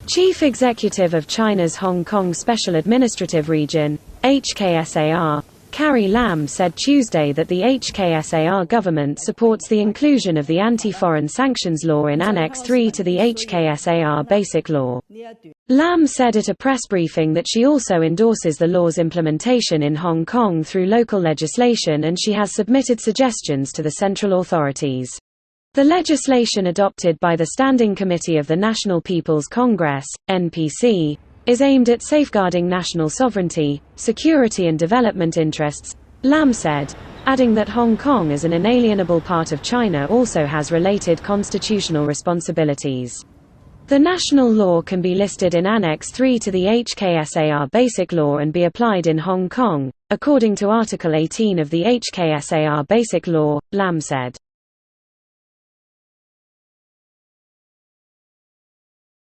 Chief Executive of China's Hong Kong Special Administrative Region, HKSAR, Carrie Lam said Tuesday that the HKSAR government supports the inclusion of the anti-foreign sanctions law in Annex 3 to the HKSAR Basic Law. Lam said at a press briefing that she also endorses the law's implementation in Hong Kong through local legislation, and she has submitted suggestions to the central authorities. The legislation adopted by the Standing Committee of the National People's Congress, NPC, is aimed at safeguarding national sovereignty, security and development interests, Lam said, adding that Hong Kong as an inalienable part of China also has related constitutional responsibilities. The national law can be listed in Annex 3 to the HKSAR Basic Law and be applied in Hong Kong, according to Article 18 of the HKSAR Basic Law, Lam said.